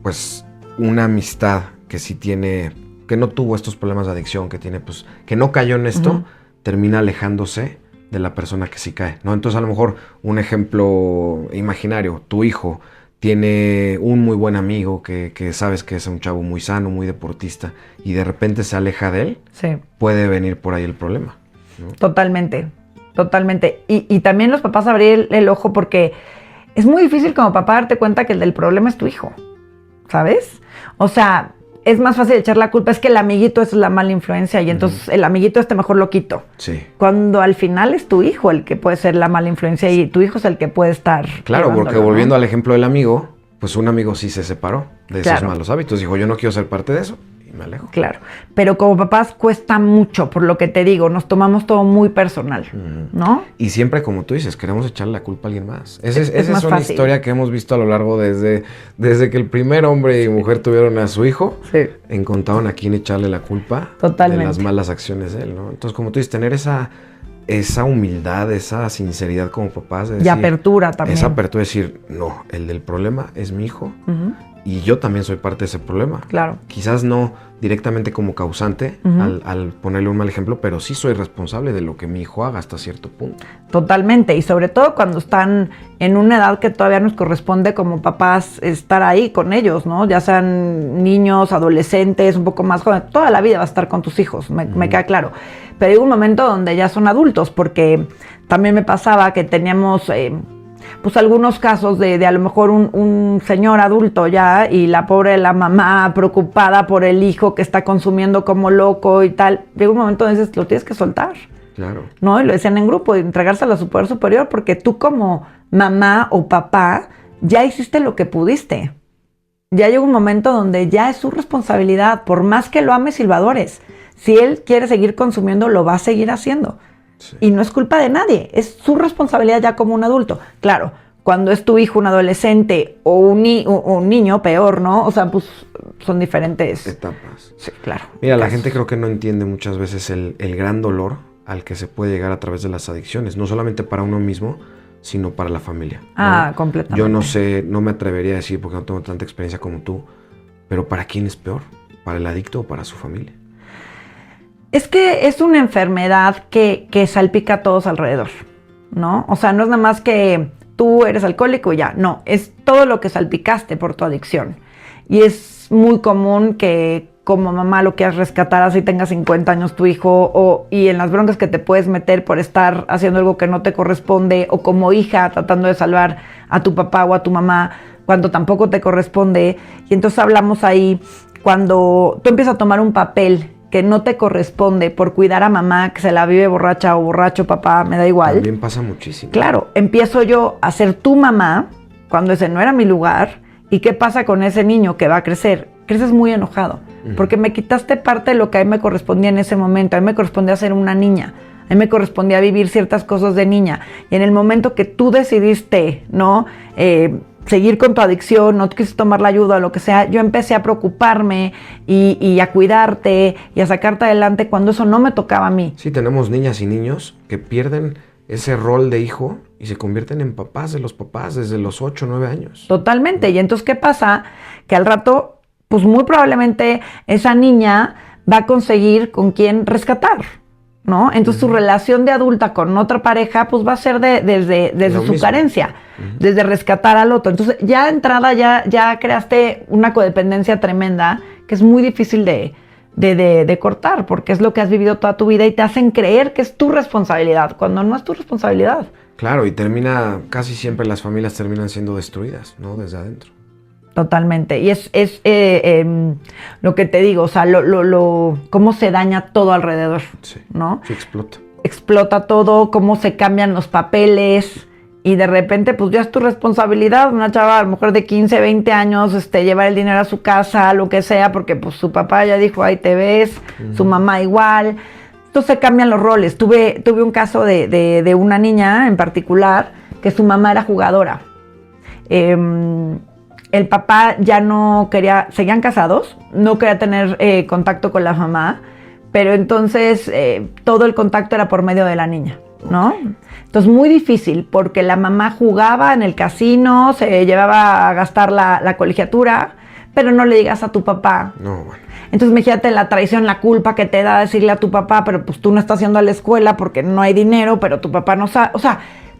pues, una amistad que sí tiene, que no tuvo estos problemas de adicción, que tiene, pues, que no cayó en esto, termina alejándose de la persona que sí cae, ¿no? Entonces, a lo mejor, un ejemplo imaginario, tu hijo tiene un muy buen amigo que sabes que es un chavo muy sano, muy deportista, y de repente se aleja de él, sí. Puede venir por ahí el problema, ¿no? Totalmente. Y también los papás abrir el ojo porque es muy difícil como papá darte cuenta que el del problema es tu hijo, ¿sabes? O sea, es más fácil echar la culpa, es que el amiguito es la mala influencia y entonces el amiguito mejor lo quito. Sí. Cuando al final es tu hijo el que puede ser la mala influencia y tu hijo es el que puede estar. Claro, porque volviendo al ejemplo del amigo, pues un amigo sí se separó de esos malos hábitos. Dijo, yo no quiero ser parte de eso. Y me alejo. Claro, pero como papás cuesta mucho, por lo que te digo, nos tomamos todo muy personal, ¿no? Y siempre, como tú dices, queremos echarle la culpa a alguien más. Esa es una fácil. Historia que hemos visto a lo largo desde que el primer hombre y mujer tuvieron a su hijo, encontraron a quién echarle la culpa de las malas acciones de él, ¿no? Entonces, como tú dices, tener esa humildad, esa sinceridad como papás. De decir, y apertura también. Esa apertura de decir, no, el del problema es mi hijo. Y yo también soy parte de ese problema. Claro. Quizás no directamente como causante al ponerle un mal ejemplo, pero sí soy responsable de lo que mi hijo haga hasta cierto punto. Totalmente. Y sobre todo cuando están en una edad que todavía nos corresponde como papás estar ahí con ellos, ¿no? Ya sean niños, adolescentes, un poco más jóvenes. Toda la vida vas a estar con tus hijos, me queda claro. Pero hay un momento donde ya son adultos, porque también me pasaba que teníamos... pues algunos casos de a lo mejor un señor adulto ya y la pobre la mamá preocupada por el hijo que está consumiendo como loco y tal. Llega un momento donde dices, lo tienes que soltar. Claro. ¿No? Y lo decían en grupo, entregárselo a su poder superior, porque tú como mamá o papá ya hiciste lo que pudiste. Ya llega un momento donde ya es su responsabilidad, por más que lo ames y lo adores. Si él quiere seguir consumiendo, lo va a seguir haciendo. Sí. Y no es culpa de nadie, es su responsabilidad ya como un adulto. Claro, cuando es tu hijo un adolescente o un niño, peor, ¿no? O sea, pues son diferentes etapas. Sí, claro. Mira, la gente creo que no entiende muchas veces el gran dolor al que se puede llegar a través de las adicciones, no solamente para uno mismo, sino para la familia, ¿no? Completamente. Yo no sé, no me atrevería a decir porque no tengo tanta experiencia como tú, pero ¿para quién es peor? ¿Para el adicto o para su familia? Es que es una enfermedad que salpica a todos alrededor, ¿no? O sea, no es nada más que tú eres alcohólico y ya, no, es todo lo que salpicaste por tu adicción. Y es muy común que como mamá lo quieras rescatar así tenga 50 años tu hijo y en las broncas que te puedes meter por estar haciendo algo que no te corresponde o como hija tratando de salvar a tu papá o a tu mamá cuando tampoco te corresponde. Y entonces hablamos ahí cuando tú empiezas a tomar un papel que no te corresponde por cuidar a mamá, que se la vive borracha o borracho, papá, me da igual. También pasa muchísimo. Claro, empiezo yo a ser tu mamá cuando ese no era mi lugar. ¿Y qué pasa con ese niño que va a crecer? Creces muy enojado, porque me quitaste parte de lo que a mí me correspondía en ese momento. A mí me correspondía ser una niña. A mí me correspondía vivir ciertas cosas de niña. Y en el momento que tú decidiste, ¿no? Seguir con tu adicción, no quisiste tomar la ayuda o lo que sea, yo empecé a preocuparme y a cuidarte y a sacarte adelante cuando eso no me tocaba a mí. Sí, tenemos niñas y niños que pierden ese rol de hijo y se convierten en papás de los papás desde los 8 o 9 años. Totalmente. Y entonces, ¿qué pasa? Que al rato, pues muy probablemente esa niña va a conseguir con quién rescatar, ¿no? Entonces su relación de adulta con otra pareja pues va a ser desde su carencia, desde rescatar al otro. Entonces ya de entrada ya creaste una codependencia tremenda que es muy difícil de cortar, porque es lo que has vivido toda tu vida y te hacen creer que es tu responsabilidad, cuando no es tu responsabilidad. Claro, y casi siempre las familias terminan siendo destruidas, ¿no? Desde adentro. Totalmente. Y es lo que te digo, o sea, cómo se daña todo alrededor, Sí, ¿no? sí, explota. Explota todo, cómo se cambian los papeles y de repente pues ya es tu responsabilidad, una chava a lo mejor de 15, 20 años, llevar el dinero a su casa, lo que sea, porque pues su papá ya dijo, ahí te ves, su mamá igual. Entonces se cambian los roles. Tuve un caso de una niña en particular que su mamá era jugadora. El papá ya no quería, seguían casados, no quería tener contacto con la mamá, pero entonces todo el contacto era por medio de la niña, ¿no? Entonces muy difícil, porque la mamá jugaba en el casino, se llevaba a gastar la colegiatura, pero no le digas a tu papá. No, bueno. Entonces imagínate la traición, la culpa que te da decirle a tu papá, pero pues tú no estás yendo a la escuela porque no hay dinero, pero tu papá no sabe. O sea,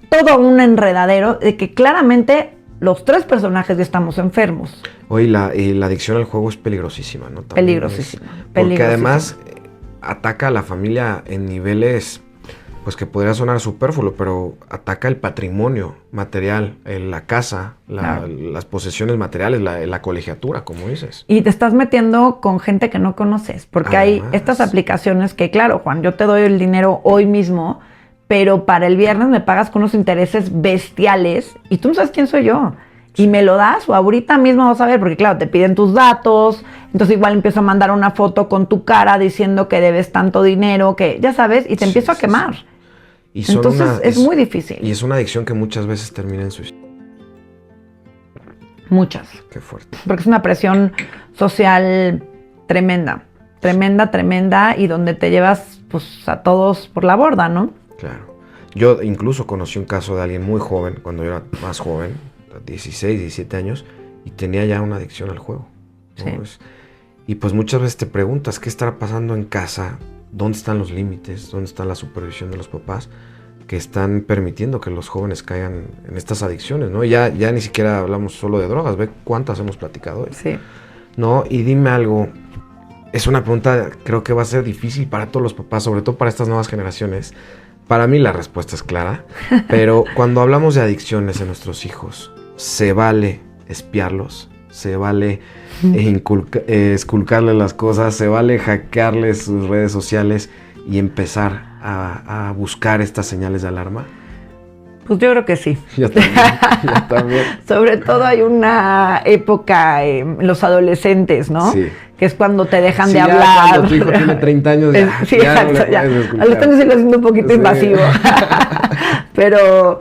todo un enredadero de que claramente los tres personajes ya estamos enfermos. Oye, la adicción al juego es peligrosísima, ¿no? También Peligrosísima. Porque además ataca a la familia en niveles, pues que podría sonar superfluo, pero ataca el patrimonio material, la casa, Claro. las posesiones materiales, la colegiatura, como dices. Y te estás metiendo con gente que no conoces, porque hay estas aplicaciones que, claro, Juan, yo te doy el dinero hoy mismo, pero para el viernes me pagas con unos intereses bestiales y tú no sabes quién soy yo. Y me lo das o ahorita mismo vas a ver, porque claro, te piden tus datos, entonces igual empiezo a mandar una foto con tu cara diciendo que debes tanto dinero, que ya sabes, y te empiezo a quemar. Y entonces es muy difícil. Y es una adicción que muchas veces termina en suicidio. Muchas. Qué fuerte. Porque es una presión social tremenda, tremenda, y donde te llevas pues a todos por la borda, ¿no? Claro. Yo incluso conocí un caso de alguien muy joven, cuando yo era más joven, 16, 17 años, y tenía ya una adicción al juego, ¿no? Sí. Y pues muchas veces te preguntas, ¿qué estará pasando en casa? ¿Dónde están los límites? ¿Dónde está la supervisión de los papás que están permitiendo que los jóvenes caigan en estas adicciones, ¿no? Ya ni siquiera hablamos solo de drogas, ve cuántas hemos platicado hoy. Sí. ¿No? Y dime algo, es una pregunta, creo que va a ser difícil para todos los papás, sobre todo para estas nuevas generaciones. Para mí la respuesta es clara, pero cuando hablamos de adicciones en nuestros hijos, ¿se vale espiarlos? ¿Se vale esculcarles las cosas? ¿Se vale hackearles sus redes sociales y empezar a buscar estas señales de alarma? Pues yo creo que sí. Yo también. Sobre todo hay una época, los adolescentes, ¿no? Sí. Que es cuando te dejan Sí, de ya hablar. cuando tu hijo tiene 30 años, ya, Sí, ya exacto, no le ya. puedes escuchar. A los 30 sí lo siento un poquito Sí. invasivo. Pero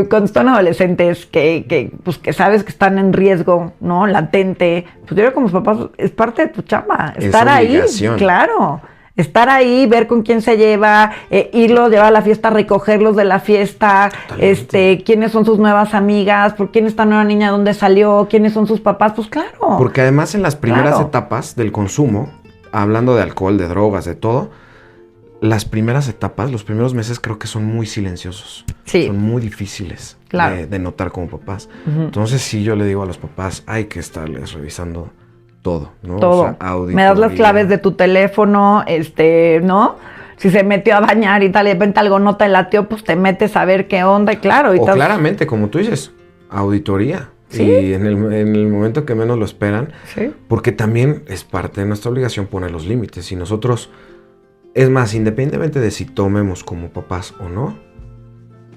cuando están adolescentes pues que sabes que están en riesgo, ¿no? Latente, pues yo creo que como papás es parte de tu chamba. Es Estar ahí, obligación. claro. Estar ahí, ver con quién se lleva, irlos, llevar a la fiesta, recogerlos de la fiesta, Totalmente. quiénes son sus nuevas amigas, por quién esta nueva niña, dónde salió, quiénes son sus papás, pues claro. Porque además en las primeras Claro. etapas del consumo, hablando de alcohol, de drogas, de todo, las primeras etapas, los primeros meses creo que son muy silenciosos. Sí. Son muy difíciles Claro. de notar como papás. Ujú. Entonces sí, yo le digo a los papás, hay que estarles revisando todo, ¿no? Todo. O sea, Me das las auditoría. claves de tu teléfono, ¿no? Si se metió a bañar y tal, y de repente algo no te latió, pues te metes a ver qué onda, y claro. Y O claramente, como tú dices, auditoría. Sí. Y en el momento que menos lo esperan, Sí. porque también es parte de nuestra obligación poner los límites. Y nosotros, es más, independientemente de si tomemos como papás o no,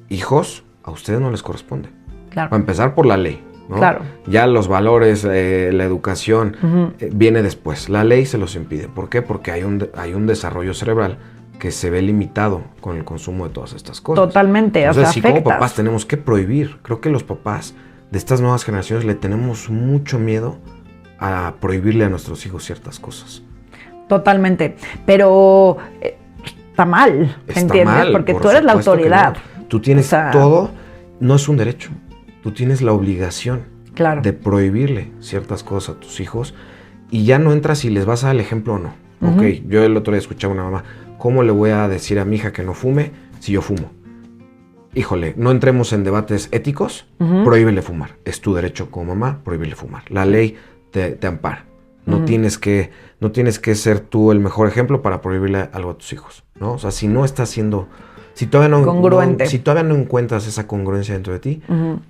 hijos, a ustedes no les corresponde. Claro. Para empezar por la ley, ¿no? Claro. Ya los valores, la educación, viene después. La ley se los impide. ¿Por qué? Porque hay un desarrollo cerebral que se ve limitado con el consumo de todas estas cosas. Totalmente, Entonces, o sea, sí, como afectas. papás tenemos que prohibir. Creo que los papás de estas nuevas generaciones le tenemos mucho miedo a prohibirle a nuestros hijos ciertas cosas. Totalmente, pero está mal, Está ¿entiendes? mal, Porque por tú eres la supuesto que autoridad. no. Tú tienes O sea, todo, no es un derecho. Tú tienes la obligación Claro. de prohibirle ciertas cosas a tus hijos y ya no entras si les vas a dar el ejemplo o no. Ujú. Ok, yo el otro día escuchaba a una mamá, ¿cómo le voy a decir a mi hija que no fume si yo fumo? Híjole, no entremos en debates éticos, prohíbele fumar. Es tu derecho como mamá, prohíbele fumar. La ley te ampara. No tienes que ser tú el mejor ejemplo para prohibirle algo a tus hijos, ¿no? O sea, si no estás siendo, si todavía Congruente. si todavía no encuentras esa congruencia dentro de ti,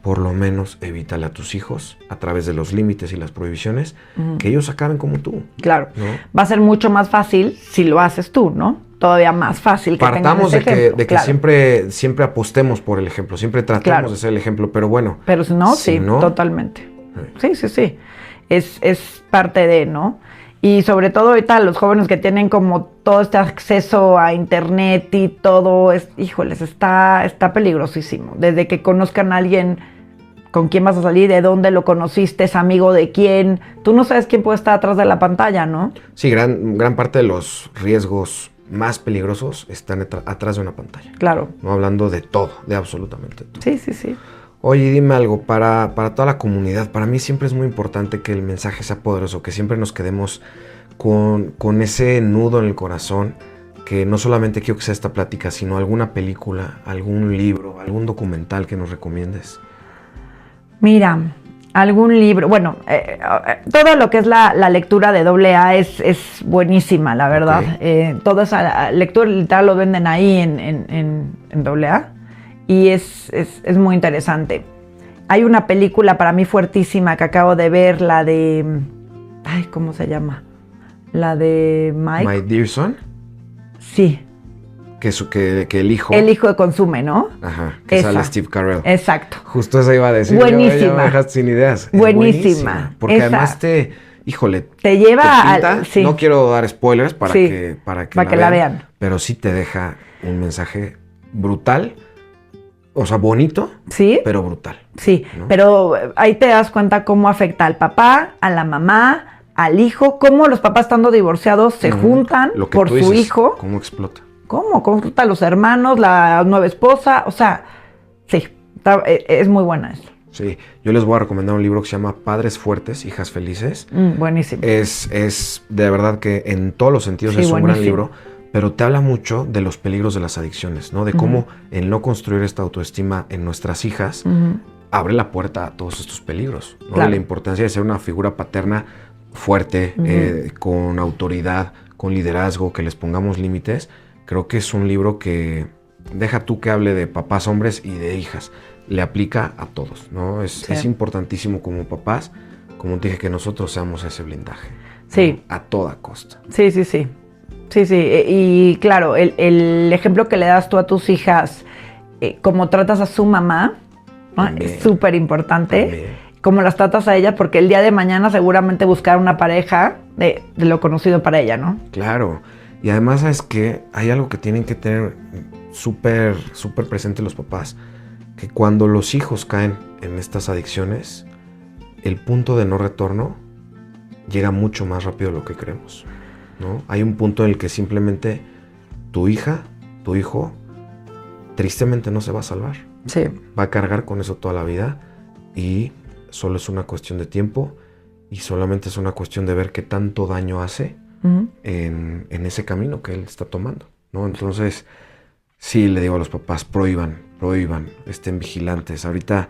por lo menos evítale a tus hijos, a través de los límites y las prohibiciones, que ellos acaben como tú. Claro. ¿No? Va a ser mucho más fácil si lo haces tú, ¿no? Todavía más fácil que Partamos tengan ese ejemplo, de que claro. siempre apostemos por el ejemplo, siempre tratemos Claro. de ser el ejemplo, pero bueno. Pero si no, si sí, no, totalmente. Sí. Es parte de, ¿no? Y sobre todo ahorita los jóvenes que tienen como todo este acceso a internet y todo, híjoles, está peligrosísimo. Desde que conozcan a alguien con quién vas a salir, de dónde lo conociste, es amigo de quién, tú no sabes quién puede estar atrás de la pantalla, ¿no? Sí, gran parte de los riesgos más peligrosos están atrás de una pantalla. Claro. No hablando de todo, de absolutamente todo. Sí. Oye, dime algo, para toda la comunidad, para mí siempre es muy importante que el mensaje sea poderoso, que siempre nos quedemos con ese nudo en el corazón, que no solamente quiero que sea esta plática, sino alguna película, algún libro, algún documental que nos recomiendes. Mira, algún libro, bueno, todo lo que es la lectura de AA es buenísima, la verdad. Okay. Toda esa lectura literal lo venden ahí en AA y es muy interesante. Hay una película para mí fuertísima que acabo de ver, la de... Ay, ¿cómo se llama? La de Mike. My Dear Son. Sí. Que el hijo... El hijo de Consume, ¿no? Ajá, que Esa. sale Steve Carell. Exacto. Justo eso iba a decir. Buenísima. Ya me dejaste sin ideas. Buenísima. Porque Esa. además híjole, te lleva pinta, sí. No quiero dar spoilers para Sí, que la vean. Pero sí te deja un mensaje brutal. O sea, bonito, ¿sí? Pero brutal. Sí, ¿no? Pero ahí te das cuenta cómo afecta al papá, a la mamá, al hijo, cómo los papás estando divorciados se juntan por su hijo. ¿Cómo explota? ¿Cómo explota a los hermanos, la nueva esposa? O sea, sí, es muy buena esto. Sí, yo les voy a recomendar un libro que se llama Padres Fuertes, Hijas Felices. Buenísimo. Es de verdad que en todos los sentidos sí, es un buenísimo. gran libro. Pero te habla mucho de los peligros de las adicciones, ¿no? De cómo el no construir esta autoestima en nuestras hijas abre la puerta a todos estos peligros, ¿no? Claro. De la importancia de ser una figura paterna fuerte, con autoridad, con liderazgo, que les pongamos límites. Creo que es un libro que deja tú que hable de papás hombres y de hijas. Le aplica a todos, ¿no? Es importantísimo como papás, como te dije, que nosotros seamos ese blindaje. Sí. ¿no? A toda costa. Sí. Sí, y claro, el ejemplo que le das tú a tus hijas, como tratas a su mamá, ¿no? Es súper importante. Cómo las tratas a ella, porque el día de mañana seguramente buscar una pareja de lo conocido para ella, ¿no? Claro. Y además, ¿sabes qué? Hay algo que tienen que tener súper presente los papás, que cuando los hijos caen en estas adicciones, el punto de no retorno llega mucho más rápido de lo que creemos, ¿no? Hay un punto en el que simplemente tu hija, tu hijo, tristemente no se va a salvar. Sí. Va a cargar con eso toda la vida y solo es una cuestión de tiempo y solamente es una cuestión de ver qué tanto daño hace en ese camino que él está tomando, ¿no? Entonces, sí le digo a los papás, prohíban, estén vigilantes. Ahorita,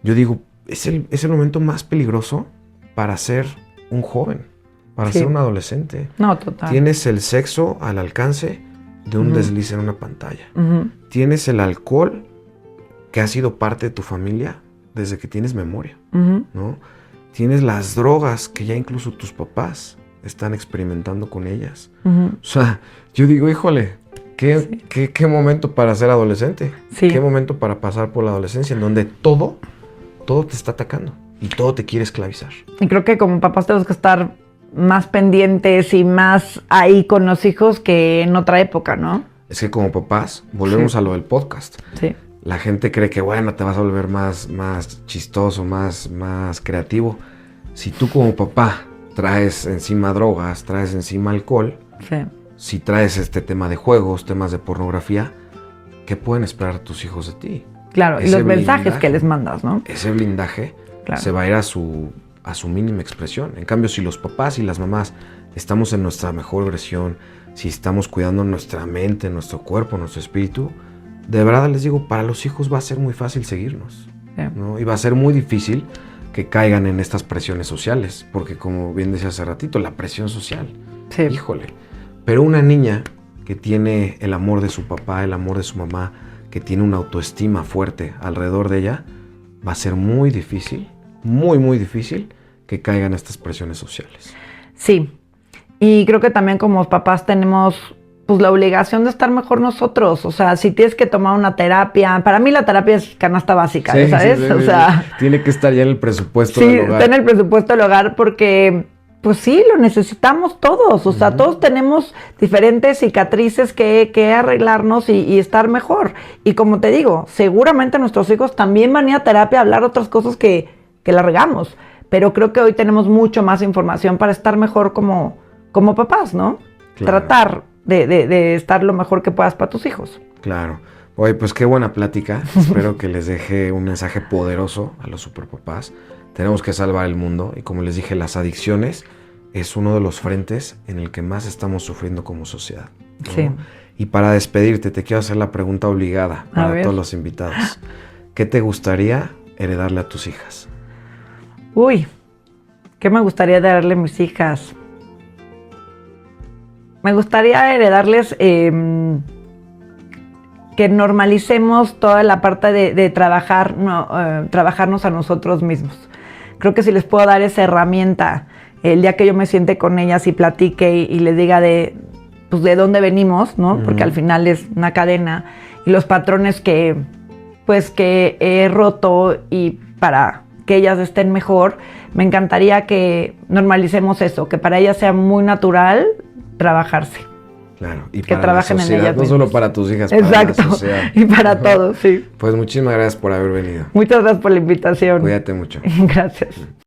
yo digo, es el momento más peligroso para ser un joven, para ser un adolescente. No, total. Tienes el sexo al alcance de un desliz en una pantalla. Tienes el alcohol que ha sido parte de tu familia desde que tienes memoria. ¿no? Tienes las drogas que ya incluso tus papás están experimentando con ellas. O sea, yo digo, híjole, qué momento para ser adolescente. Sí. Qué momento para pasar por la adolescencia, en donde todo te está atacando y todo te quiere esclavizar. Y creo que como papás tenemos que estar más pendientes y más ahí con los hijos que en otra época, ¿no? Es que como papás, volvemos a lo del podcast. Sí. La gente cree que, bueno, te vas a volver más chistoso, más creativo. Si tú como papá traes encima drogas, traes encima alcohol, Sí. si traes este tema de juegos, temas de pornografía, ¿qué pueden esperar tus hijos de ti? Claro, y Ese los mensajes blindaje, que les mandas, ¿no? Ese blindaje Claro. se va a ir a su mínima expresión. En cambio, si los papás y las mamás estamos en nuestra mejor versión, si estamos cuidando nuestra mente, nuestro cuerpo, nuestro espíritu, de verdad les digo, para los hijos va a ser muy fácil seguirnos, ¿no? Y va a ser muy difícil que caigan en estas presiones sociales, porque como bien decía hace ratito, la presión social, Sí. híjole. Pero una niña que tiene el amor de su papá, el amor de su mamá, que tiene una autoestima fuerte alrededor de ella, va a ser muy difícil, muy difícil que caigan estas presiones sociales. Sí, y creo que también como papás tenemos pues la obligación de estar mejor nosotros. O sea, si tienes que tomar una terapia, para mí la terapia es canasta básica, Sí, ¿sabes? sí, O sea, tiene que estar ya en el presupuesto sí, del hogar. está en el presupuesto del hogar porque, pues sí, lo necesitamos todos. O sea, todos tenemos diferentes cicatrices que arreglarnos y estar mejor. Y como te digo, seguramente nuestros hijos también van a ir a terapia a hablar otras cosas que la regamos. Pero creo que hoy tenemos mucho más información para estar mejor como papás, ¿no? Claro. Tratar de estar lo mejor que puedas para tus hijos. Claro. Oye, pues qué buena plática. Espero que les deje un mensaje poderoso a los superpapás. Tenemos que salvar el mundo y como les dije, las adicciones es uno de los frentes en el que más estamos sufriendo como sociedad, ¿no? Sí. Y para despedirte, te quiero hacer la pregunta obligada A para ver. todos los invitados. ¿Qué te gustaría heredarle a tus hijas? Uy, ¿qué me gustaría darle a mis hijas? Me gustaría heredarles que normalicemos toda la parte de trabajar, trabajarnos a nosotros mismos. Creo que si les puedo dar esa herramienta, el día que yo me siente con ellas y platique y les diga de dónde venimos, ¿no? Porque al final es una cadena y los patrones que he roto y para que ellas estén mejor, me encantaría que normalicemos eso, que para ellas sea muy natural trabajarse. Claro, y Que para trabajen la en sociedad, ellas no solo mismas. para tus hijas, para Exacto, la sociedad. y para todos, sí. Pues muchísimas gracias por haber venido. Muchas gracias por la invitación. Cuídate mucho. Gracias.